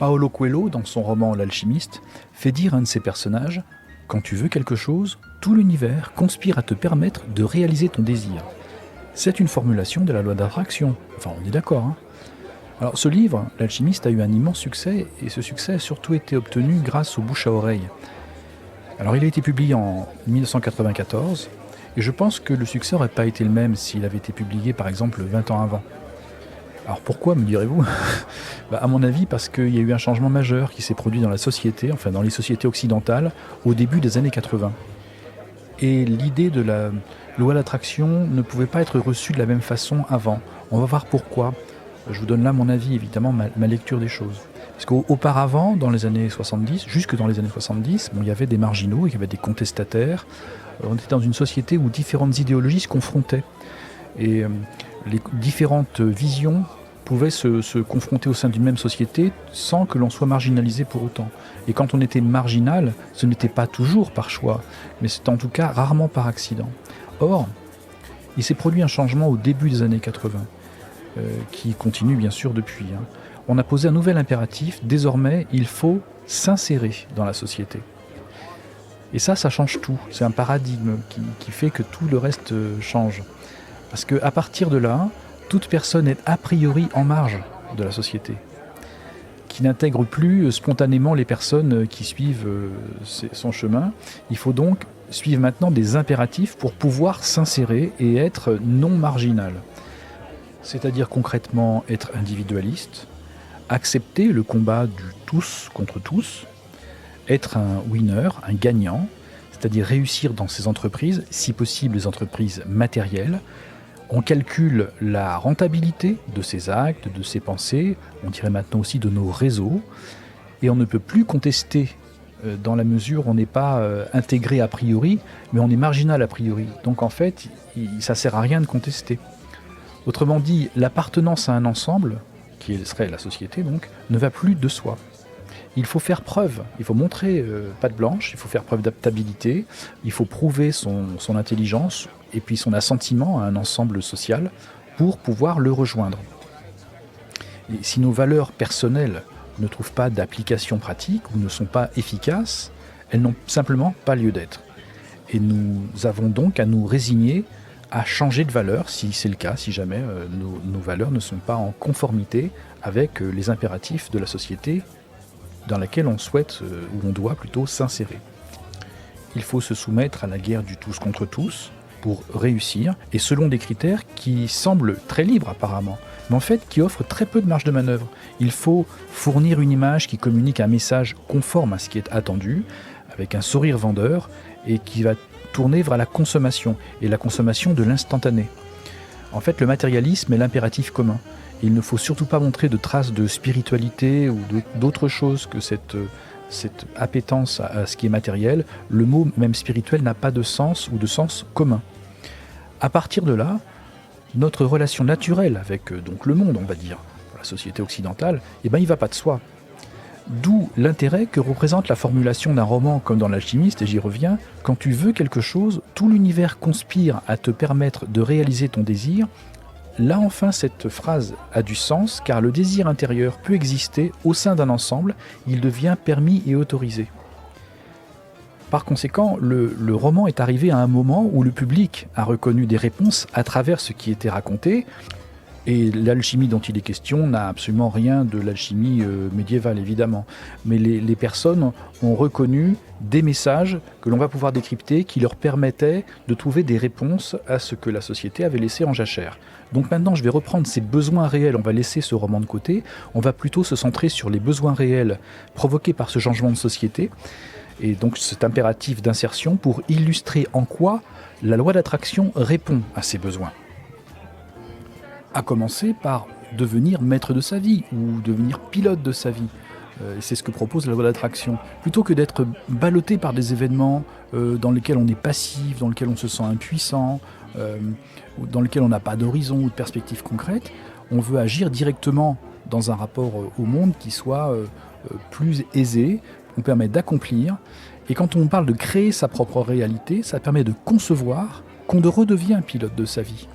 Paolo Coelho, dans son roman L'Alchimiste, fait dire à un de ses personnages « Quand tu veux quelque chose, tout l'univers conspire à te permettre de réaliser ton désir. » C'est une formulation de la loi d'attraction. Enfin, on est d'accord, hein. Alors, ce livre, L'Alchimiste, a eu un immense succès, et ce succès a surtout été obtenu grâce au bouche à oreille. Alors, il a été publié en 1994, et je pense que le succès n'aurait pas été le même s'il avait été publié, par exemple, 20 ans avant. Alors pourquoi, me direz-vous? À mon avis, parce qu'il y a eu un changement majeur qui s'est produit dans la société, enfin dans les sociétés occidentales, au début des années 80. Et l'idée de la loi d'attraction ne pouvait pas être reçue de la même façon avant. On va voir pourquoi. Je vous donne là mon avis, évidemment, ma lecture des choses. Parce qu'auparavant, dans les années 70, jusque dans les années 70, il y avait des marginaux, il y avait des contestataires. On était dans une société où différentes idéologies se confrontaient. Et les différentes visions pouvaient se confronter au sein d'une même société sans que l'on soit marginalisé pour autant. Et quand on était marginal, ce n'était pas toujours par choix, mais c'était en tout cas rarement par accident. Or, il s'est produit un changement au début des années 80, qui continue bien sûr depuis. On a posé un nouvel impératif, désormais il faut s'insérer dans la société. Et ça change tout, c'est un paradigme qui fait que tout le reste change. Parce qu'à partir de là, toute personne est a priori en marge de la société, qui n'intègre plus spontanément les personnes qui suivent son chemin. Il faut donc suivre maintenant des impératifs pour pouvoir s'insérer et être non marginal. C'est-à-dire concrètement être individualiste, accepter le combat du tous contre tous, être un winner, un gagnant, c'est-à-dire réussir dans ses entreprises, si possible les entreprises matérielles. On calcule la rentabilité de ses actes, de ses pensées, on dirait maintenant aussi de nos réseaux, et on ne peut plus contester dans la mesure où on n'est pas intégré a priori, mais on est marginal a priori. Donc en fait, ça ne sert à rien de contester. Autrement dit, l'appartenance à un ensemble, qui serait la société donc, ne va plus de soi. Il faut faire preuve, il faut montrer patte blanche, il faut faire preuve d'adaptabilité, il faut prouver son intelligence et puis son assentiment à un ensemble social pour pouvoir le rejoindre. Et si nos valeurs personnelles ne trouvent pas d'application pratique ou ne sont pas efficaces, elles n'ont simplement pas lieu d'être. Et nous avons donc à nous résigner à changer de valeur, si c'est le cas, si jamais nos valeurs ne sont pas en conformité avec les impératifs de la société dans laquelle on souhaite, ou on doit plutôt s'insérer. Il faut se soumettre à la guerre du tous contre tous pour réussir, et selon des critères qui semblent très libres apparemment, mais en fait qui offrent très peu de marge de manœuvre. Il faut fournir une image qui communique un message conforme à ce qui est attendu, avec un sourire vendeur, et qui va tourner vers la consommation, et la consommation de l'instantané. En fait, le matérialisme est l'impératif commun. Il ne faut surtout pas montrer de traces de spiritualité ou d'autre chose que cette appétence à ce qui est matériel. Le mot même spirituel n'a pas de sens ou de sens commun. À partir de là, notre relation naturelle avec donc le monde, on va dire, la société occidentale, il ne va pas de soi. D'où l'intérêt que représente la formulation d'un roman comme dans L'Alchimiste, et j'y reviens, quand tu veux quelque chose, tout l'univers conspire à te permettre de réaliser ton désir. Là enfin cette phrase a du sens car le désir intérieur peut exister au sein d'un ensemble, il devient permis et autorisé. Par conséquent, le roman est arrivé à un moment où le public a reconnu des réponses à travers ce qui était raconté, et l'alchimie dont il est question n'a absolument rien de l'alchimie médiévale évidemment, mais les personnes ont reconnu des messages que l'on va pouvoir décrypter qui leur permettaient de trouver des réponses à ce que la société avait laissé en jachère. Donc maintenant je vais reprendre ces besoins réels, on va laisser ce roman de côté, on va plutôt se centrer sur les besoins réels provoqués par ce changement de société, et donc cet impératif d'insertion pour illustrer en quoi la loi d'attraction répond à ces besoins. À commencer par devenir maître de sa vie ou devenir pilote de sa vie. C'est ce que propose la loi d'attraction. Plutôt que d'être ballotté par des événements dans lesquels on est passif, dans lesquels on se sent impuissant, dans lesquels on n'a pas d'horizon ou de perspective concrète, on veut agir directement dans un rapport au monde qui soit plus aisé, on permet d'accomplir. Et quand on parle de créer sa propre réalité, ça permet de concevoir qu'on redevient pilote de sa vie.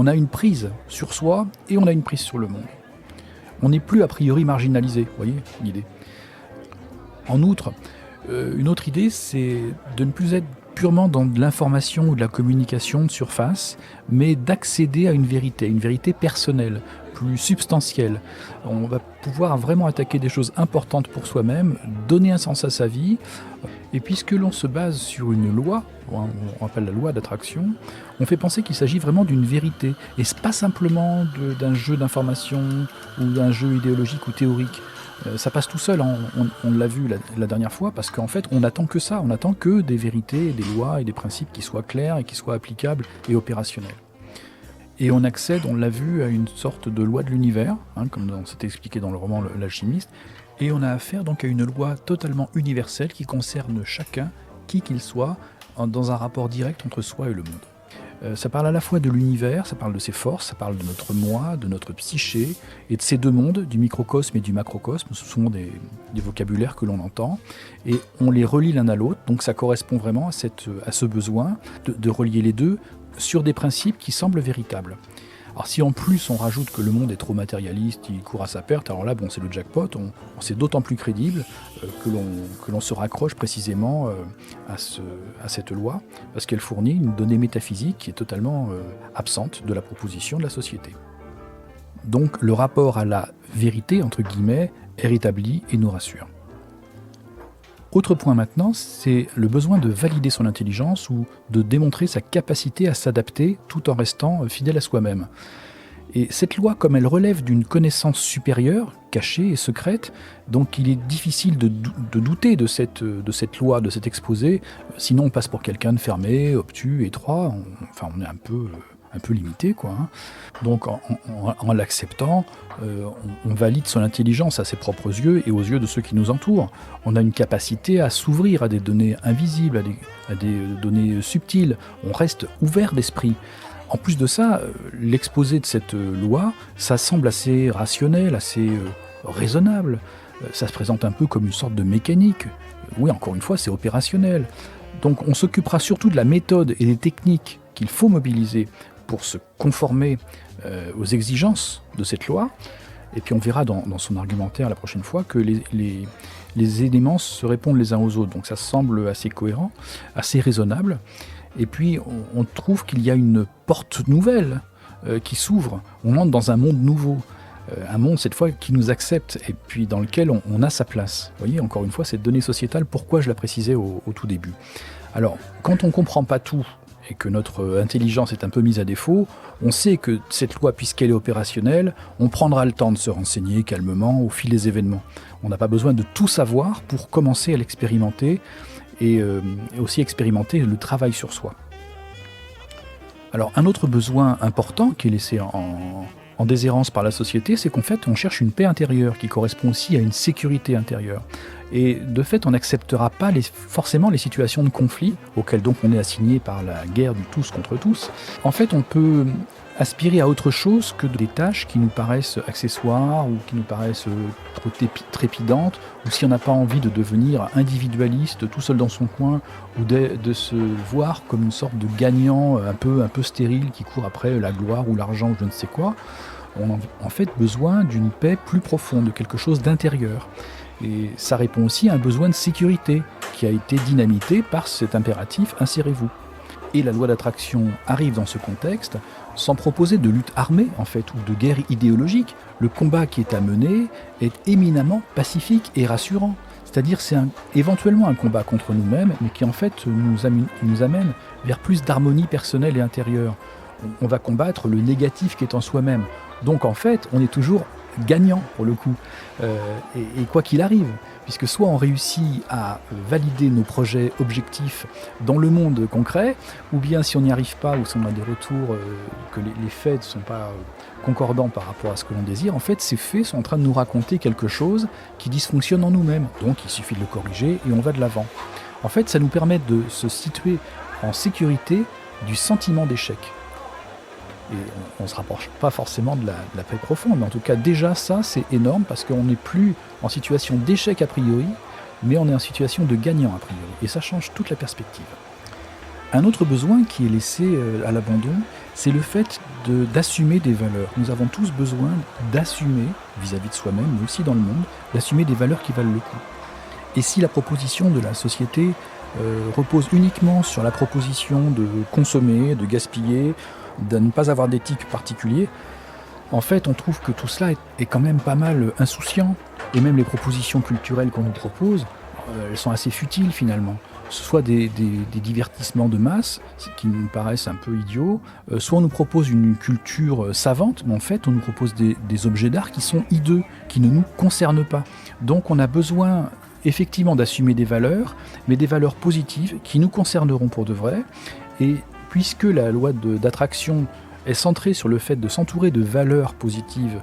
On a une prise sur soi et on a une prise sur le monde. On n'est plus a priori marginalisé, vous voyez l'idée. En outre, une autre idée, c'est de ne plus être purement dans de l'information ou de la communication de surface, mais d'accéder à une vérité personnelle, plus substantielle. On va pouvoir vraiment attaquer des choses importantes pour soi-même, donner un sens à sa vie, et puisque l'on se base sur une loi, on appelle la loi d'attraction, on fait penser qu'il s'agit vraiment d'une vérité, et pas simplement d'un jeu d'information ou d'un jeu idéologique ou théorique. Ça passe tout seul, on l'a vu la dernière fois, parce qu'en fait on n'attend que ça, on n'attend que des vérités, des lois et des principes qui soient clairs et qui soient applicables et opérationnels. Et on accède, on l'a vu, à une sorte de loi de l'univers, comme on s'était expliqué dans le roman L'Alchimiste, et on a affaire donc à une loi totalement universelle qui concerne chacun, qui qu'il soit, dans un rapport direct entre soi et le monde. Ça parle à la fois de l'univers, ça parle de ses forces, ça parle de notre moi, de notre psyché, et de ces deux mondes, du microcosme et du macrocosme. Ce sont des vocabulaires que l'on entend, et on les relie l'un à l'autre, donc ça correspond vraiment à ce besoin de relier les deux sur des principes qui semblent véritables. Alors si en plus on rajoute que le monde est trop matérialiste, il court à sa perte, alors là bon, c'est le jackpot, c'est d'autant plus crédible que l'on se raccroche précisément à cette loi, parce qu'elle fournit une donnée métaphysique qui est totalement absente de la proposition de la société. Donc le rapport à la vérité, entre guillemets, est rétabli et nous rassure. Autre point maintenant, c'est le besoin de valider son intelligence ou de démontrer sa capacité à s'adapter tout en restant fidèle à soi-même. Et cette loi, comme elle relève d'une connaissance supérieure, cachée et secrète, donc il est difficile de douter de cette loi, de cet exposé, sinon on passe pour quelqu'un de fermé, obtus, étroit, on est un peu limité, quoi. Donc en l'acceptant, on valide son intelligence à ses propres yeux et aux yeux de ceux qui nous entourent. On a une capacité à s'ouvrir à des données invisibles, à des données subtiles. On reste ouvert d'esprit. En plus de ça, l'exposé de cette loi, ça semble assez rationnel, assez raisonnable. Ça se présente un peu comme une sorte de mécanique. Oui, encore une fois, c'est opérationnel. Donc on s'occupera surtout de la méthode et des techniques qu'il faut mobiliser pour se conformer aux exigences de cette loi. Et puis on verra dans son argumentaire la prochaine fois que les éléments se répondent les uns aux autres. Donc ça semble assez cohérent, assez raisonnable. Et puis on trouve qu'il y a une porte nouvelle qui s'ouvre. On entre dans un monde nouveau. Un monde cette fois qui nous accepte et puis dans lequel on a sa place. Vous voyez, encore une fois, cette donnée sociétale, pourquoi je la précisais au tout début. Alors, quand on ne comprend pas tout, et que notre intelligence est un peu mise à défaut, on sait que cette loi, puisqu'elle est opérationnelle, on prendra le temps de se renseigner calmement au fil des événements. On n'a pas besoin de tout savoir pour commencer à l'expérimenter et aussi expérimenter le travail sur soi. Alors, un autre besoin important qui est laissé en déshérence par la société, c'est qu'en fait, on cherche une paix intérieure qui correspond aussi à une sécurité intérieure. Et de fait, on n'acceptera pas forcément les situations de conflit auxquelles donc on est assigné par la guerre du tous contre tous. En fait, on peut aspirer à autre chose que des tâches qui nous paraissent accessoires ou qui nous paraissent trop trépidantes, ou si on n'a pas envie de devenir individualiste tout seul dans son coin, ou de se voir comme une sorte de gagnant un peu stérile qui court après la gloire ou l'argent ou je ne sais quoi. On a en fait besoin d'une paix plus profonde, de quelque chose d'intérieur. Et ça répond aussi à un besoin de sécurité qui a été dynamité par cet impératif « insérez-vous ». Et la loi d'attraction arrive dans ce contexte sans proposer de lutte armée en fait, ou de guerre idéologique. Le combat qui est à mener est éminemment pacifique et rassurant. C'est-à-dire c'est éventuellement un combat contre nous-mêmes, mais qui en fait nous amène vers plus d'harmonie personnelle et intérieure. On va combattre le négatif qui est en soi-même. Donc en fait, on est toujours gagnant pour le coup, et quoi qu'il arrive, puisque soit on réussit à valider nos projets objectifs dans le monde concret, ou bien si on n'y arrive pas, ou si on a des retours que les faits ne sont pas concordants par rapport à ce que l'on désire, en fait ces faits sont en train de nous raconter quelque chose qui dysfonctionne en nous-mêmes, donc il suffit de le corriger et on va de l'avant. En fait ça nous permet de se situer en sécurité du sentiment d'échec. Et on ne se rapproche pas forcément de la paix profonde, mais en tout cas déjà ça c'est énorme parce qu'on n'est plus en situation d'échec a priori, mais on est en situation de gagnant a priori, et ça change toute la perspective. Un autre besoin qui est laissé à l'abandon, c'est le fait d'assumer des valeurs. Nous avons tous besoin d'assumer, vis-à-vis de soi-même, mais aussi dans le monde, d'assumer des valeurs qui valent le coup. Et si la proposition de la société repose uniquement sur la proposition de consommer, de gaspiller, de ne pas avoir d'éthique particulière, en fait, on trouve que tout cela est quand même pas mal insouciant. Et même les propositions culturelles qu'on nous propose, elles sont assez futiles finalement. Soit des divertissements de masse, qui nous paraissent un peu idiots, soit on nous propose une culture savante, mais en fait on nous propose des objets d'art qui sont hideux, qui ne nous concernent pas. Donc on a besoin effectivement d'assumer des valeurs, mais des valeurs positives qui nous concerneront pour de vrai. Et puisque la loi d'attraction est centrée sur le fait de s'entourer de valeurs positives,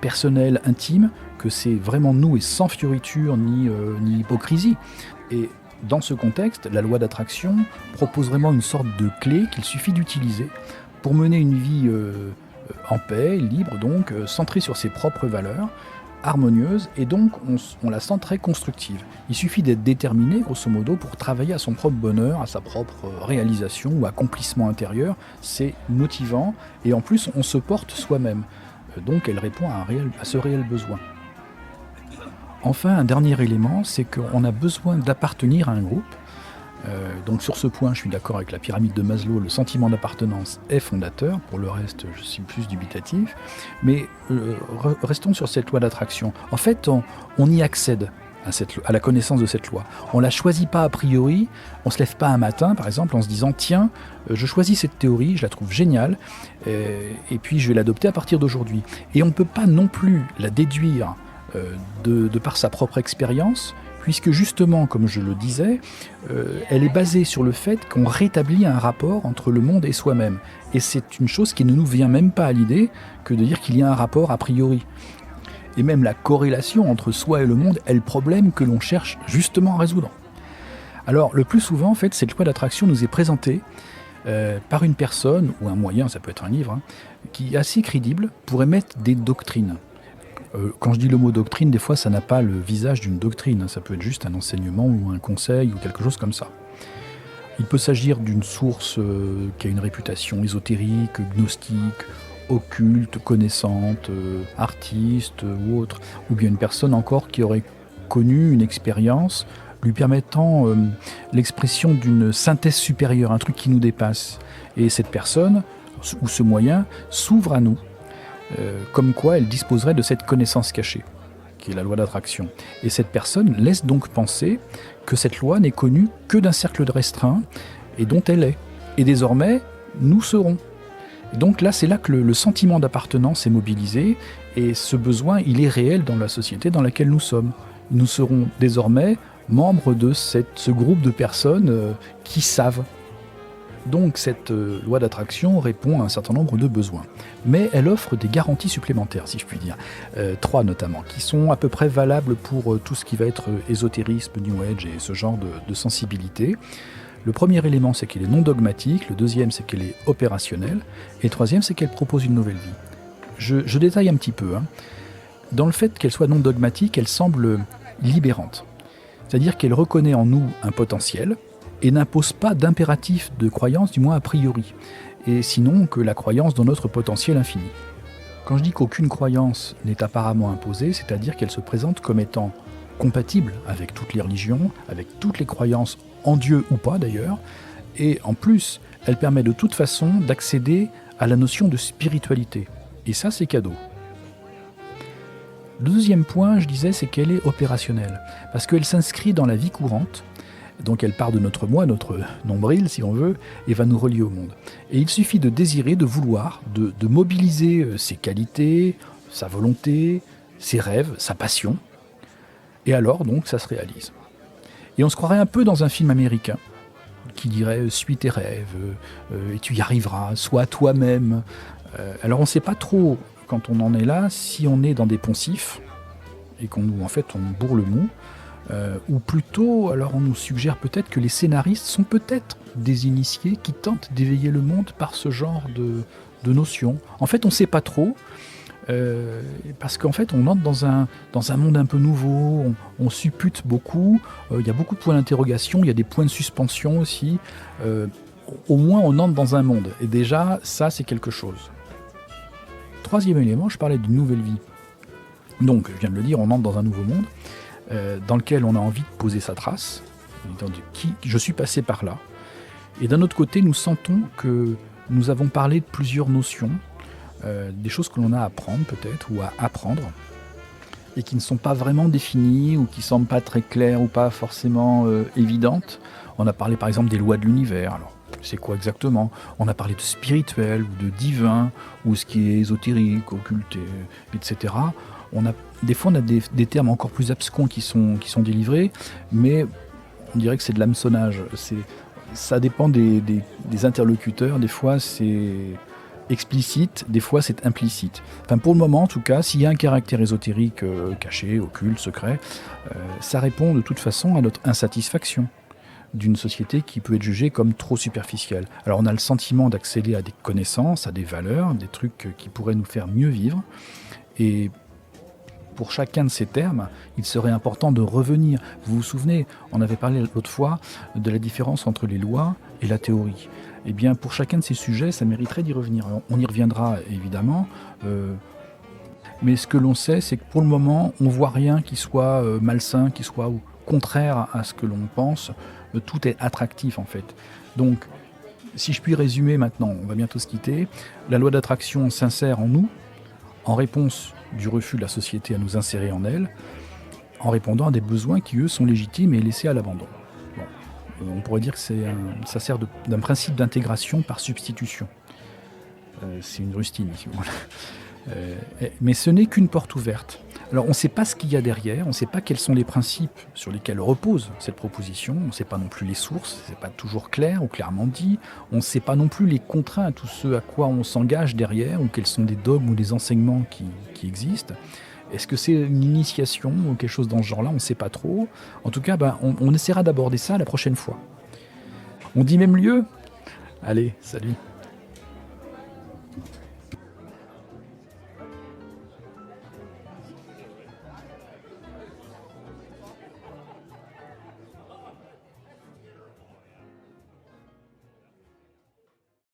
personnelles, intimes, que c'est vraiment nous et sans fioriture ni hypocrisie. Et dans ce contexte, la loi d'attraction propose vraiment une sorte de clé qu'il suffit d'utiliser pour mener une vie en paix, libre donc, centrée sur ses propres valeurs, harmonieuse, et donc on la sent très constructive. Il suffit d'être déterminé, grosso modo, pour travailler à son propre bonheur, à sa propre réalisation ou accomplissement intérieur. C'est motivant, et en plus on se porte soi-même. Donc elle répond à ce réel besoin. Enfin, un dernier élément, c'est qu'on a besoin d'appartenir à un groupe. Donc sur ce point, je suis d'accord avec la pyramide de Maslow, le sentiment d'appartenance est fondateur, pour le reste je suis plus dubitatif, mais restons sur cette loi d'attraction. En fait, on y accède à la connaissance de cette loi. On ne la choisit pas a priori, on ne se lève pas un matin par exemple en se disant tiens, je choisis cette théorie, je la trouve géniale, et puis je vais l'adopter à partir d'aujourd'hui. Et on ne peut pas non plus la déduire de par sa propre expérience, puisque justement, comme je le disais, elle est basée sur le fait qu'on rétablit un rapport entre le monde et soi-même. Et c'est une chose qui ne nous vient même pas à l'idée que de dire qu'il y a un rapport a priori. Et même la corrélation entre soi et le monde est le problème que l'on cherche justement à résoudre. Alors, le plus souvent, en fait, cette loi d'attraction nous est présentée par une personne, ou un moyen, ça peut être un livre, qui est assez crédible pour émettre des doctrines. Quand je dis le mot doctrine, des fois ça n'a pas le visage d'une doctrine, ça peut être juste un enseignement ou un conseil ou quelque chose comme ça. Il peut s'agir d'une source qui a une réputation ésotérique, gnostique, occulte, connaissante, artiste ou autre, ou bien une personne encore qui aurait connu une expérience lui permettant l'expression d'une synthèse supérieure, un truc qui nous dépasse. Et cette personne, ou ce moyen, s'ouvre à nous, comme quoi elle disposerait de cette connaissance cachée, qui est la loi d'attraction. Et cette personne laisse donc penser que cette loi n'est connue que d'un cercle restreint, et dont elle est. Et désormais, nous serons. Et donc là, c'est là que le sentiment d'appartenance est mobilisé, et ce besoin, il est réel dans la société dans laquelle nous sommes. Nous serons désormais membres de ce groupe de personnes qui savent. Donc cette loi d'attraction répond à un certain nombre de besoins. Mais elle offre des garanties supplémentaires, si je puis dire. 3 notamment, qui sont à peu près valables pour tout ce qui va être ésotérisme, New Age et ce genre de sensibilité. Le premier élément, c'est qu'elle est non dogmatique. Le deuxième, c'est qu'elle est opérationnelle. Et le troisième, c'est qu'elle propose une nouvelle vie. Je détaille un petit peu. Dans le fait qu'elle soit non dogmatique, elle semble libérante. C'est-à-dire qu'elle reconnaît en nous un potentiel, et n'impose pas d'impératif de croyance, du moins a priori, et sinon que la croyance dans notre potentiel infini. Quand je dis qu'aucune croyance n'est apparemment imposée, c'est-à-dire qu'elle se présente comme étant compatible avec toutes les religions, avec toutes les croyances en Dieu ou pas d'ailleurs, et en plus, elle permet de toute façon d'accéder à la notion de spiritualité. Et ça, c'est cadeau. Le deuxième point, je disais, c'est qu'elle est opérationnelle, parce qu'elle s'inscrit dans la vie courante. Donc elle part de notre moi, notre nombril si on veut, et va nous relier au monde. Et il suffit de désirer, de vouloir, de mobiliser ses qualités, sa volonté, ses rêves, sa passion. Et alors donc ça se réalise. Et on se croirait un peu dans un film américain qui dirait « suis tes rêves, et tu y arriveras, sois toi-même ». Alors on ne sait pas trop, quand on en est là, si on est dans des poncifs, et qu'on bourre le mou, ou plutôt, alors on nous suggère peut-être que les scénaristes sont peut-être des initiés qui tentent d'éveiller le monde par ce genre de notions. En fait, on ne sait pas trop, parce qu'en fait, on entre dans un monde un peu nouveau, on suppute beaucoup, il y a beaucoup de points d'interrogation, il y a des points de suspension aussi. au moins on entre dans un monde. Et déjà, ça c'est quelque chose. Troisième élément, je parlais d'une nouvelle vie. Donc, je viens de le dire, on entre dans un nouveau monde dans lequel on a envie de poser sa trace. Je suis passé par là. Et d'un autre côté, nous sentons que nous avons parlé de plusieurs notions, des choses que l'on a à apprendre peut-être, ou à apprendre, et qui ne sont pas vraiment définies, ou qui ne semblent pas très claires, ou pas forcément évidentes. On a parlé par exemple des lois de l'univers. Alors, c'est quoi exactement ? On a parlé de spirituel, ou de divin, ou ce qui est ésotérique, occulté, etc. Des fois, on a des termes encore plus abscons qui sont délivrés, mais on dirait que c'est de l'hameçonnage. Ça dépend des interlocuteurs. Des fois, c'est explicite, des fois, c'est implicite. Enfin, pour le moment, en tout cas, s'il y a un caractère ésotérique caché, occulte, secret, ça répond de toute façon à notre insatisfaction d'une société qui peut être jugée comme trop superficielle. Alors, on a le sentiment d'accéder à des connaissances, à des valeurs, des trucs qui pourraient nous faire mieux vivre. Et pour chacun de ces termes, il serait important de revenir. Vous vous souvenez, on avait parlé l'autre fois de la différence entre les lois et la théorie. Eh bien, pour chacun de ces sujets, ça mériterait d'y revenir. Alors, on y reviendra évidemment, mais ce que l'on sait, c'est que pour le moment, on ne voit rien qui soit malsain, qui soit contraire à ce que l'on pense. Tout est attractif en fait. Donc, si je puis résumer maintenant, on va bientôt se quitter, la loi d'attraction s'insère en nous, en réponse du refus de la société à nous insérer en elle, en répondant à des besoins qui, eux, sont légitimes et laissés à l'abandon. Bon. On pourrait dire que ça sert d'un principe d'intégration par substitution. C'est une rustine ici. Mais ce n'est qu'une porte ouverte. Alors on ne sait pas ce qu'il y a derrière, on ne sait pas quels sont les principes sur lesquels repose cette proposition, on ne sait pas non plus les sources, ce n'est pas toujours clair ou clairement dit, on ne sait pas non plus les contraintes ou ce à quoi on s'engage derrière, ou quels sont des dogmes ou des enseignements qui existent. Est-ce que c'est une initiation ou quelque chose dans ce genre-là? On ne sait pas trop. En tout cas, on essaiera d'aborder ça la prochaine fois. On dit même lieu. Allez, salut.